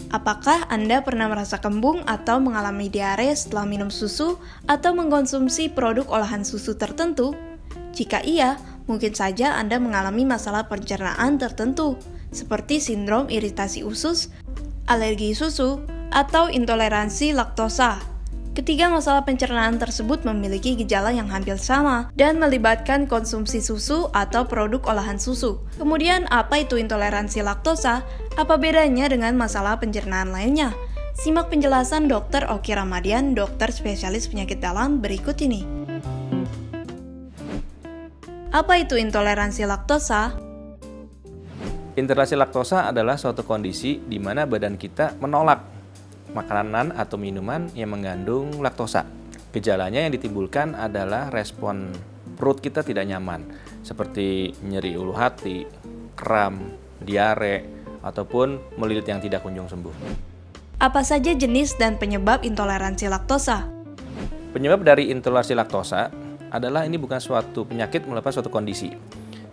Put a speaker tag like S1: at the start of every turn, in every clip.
S1: Apakah Anda pernah merasa kembung atau mengalami diare setelah minum susu atau mengkonsumsi produk olahan susu tertentu? Jika iya, mungkin saja Anda mengalami masalah pencernaan tertentu, seperti sindrom iritasi usus, alergi susu, atau intoleransi laktosa. Ketiga masalah pencernaan tersebut memiliki gejala yang hampir sama dan melibatkan konsumsi susu atau produk olahan susu. Kemudian, apa itu intoleransi laktosa? Apa bedanya dengan masalah pencernaan lainnya? Simak penjelasan Dr. Oki Ramadian, dokter spesialis penyakit dalam berikut ini. Apa itu intoleransi laktosa?
S2: Intoleransi laktosa adalah suatu kondisi di mana badan kita menolak makanan atau minuman yang mengandung laktosa. Gejalanya yang ditimbulkan adalah respon perut kita tidak nyaman, seperti nyeri ulu hati, kram, diare, ataupun melilit yang tidak kunjung sembuh.
S1: Apa saja jenis dan penyebab intoleransi laktosa?
S2: Penyebab dari intoleransi laktosa adalah ini bukan suatu penyakit, melainkan suatu kondisi.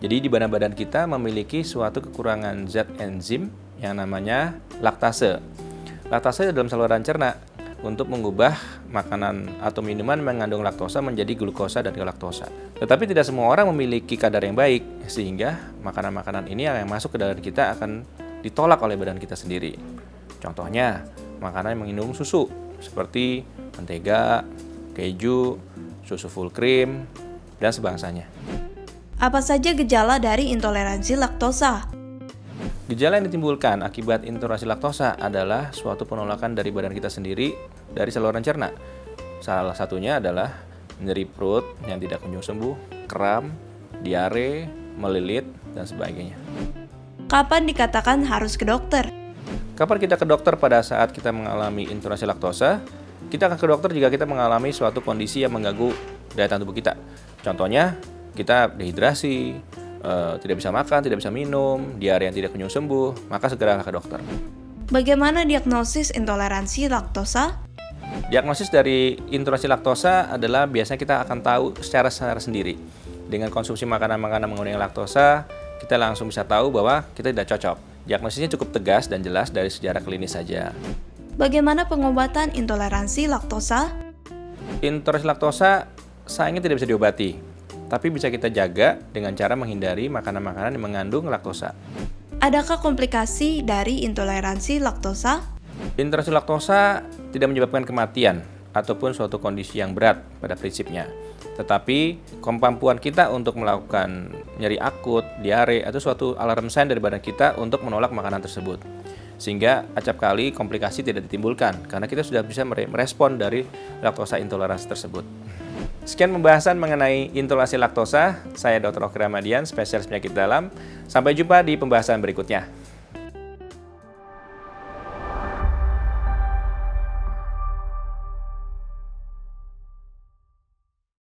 S2: Jadi di badan kita memiliki suatu kekurangan zat enzim yang namanya laktase. Laktase dalam saluran cerna untuk mengubah makanan atau minuman mengandung laktosa menjadi glukosa dan galaktosa. Tetapi tidak semua orang memiliki kadar yang baik, sehingga makanan-makanan ini yang masuk ke dalam kita akan ditolak oleh badan kita sendiri. Contohnya, makanan yang mengandung susu, seperti mentega, keju, susu full cream, dan sebangsanya.
S1: Apa saja gejala dari intoleransi laktosa?
S2: Gejala yang ditimbulkan akibat intoleransi laktosa adalah suatu penolakan dari badan kita sendiri dari saluran cerna. Salah satunya adalah nyeri perut yang tidak kunjung sembuh, kram, diare, melilit, dan sebagainya.
S1: Kapan dikatakan harus ke dokter?
S2: Kapan kita ke dokter? Pada saat kita mengalami intoleransi laktosa, kita akan ke dokter jika kita mengalami suatu kondisi yang mengganggu daya tahan tubuh kita. Contohnya, kita dehidrasi, tidak bisa makan, tidak bisa minum, diare yang tidak kunjung sembuh, maka segeralah ke dokter.
S1: Bagaimana diagnosis intoleransi laktosa?
S2: Diagnosis dari intoleransi laktosa adalah biasanya kita akan tahu secara sendiri. Dengan konsumsi makanan-makanan mengandung laktosa, kita langsung bisa tahu bahwa kita tidak cocok. Diagnosisnya cukup tegas dan jelas dari sejarah klinis saja.
S1: Bagaimana pengobatan intoleransi laktosa?
S2: Intoleransi laktosa sayangnya tidak bisa diobati, tapi bisa kita jaga dengan cara menghindari makanan-makanan yang mengandung laktosa.
S1: Adakah komplikasi dari intoleransi laktosa?
S2: Intoleransi laktosa tidak menyebabkan kematian ataupun suatu kondisi yang berat pada prinsipnya. Tetapi kemampuan kita untuk melakukan nyeri akut, diare, atau suatu alarm sign dari badan kita untuk menolak makanan tersebut. Sehingga acap kali komplikasi tidak ditimbulkan karena kita sudah bisa merespon dari laktosa intoleransi tersebut. Sekian pembahasan mengenai intoleransi laktosa. Saya Dr. Oki Ramadian, spesialis penyakit dalam. Sampai jumpa di pembahasan berikutnya.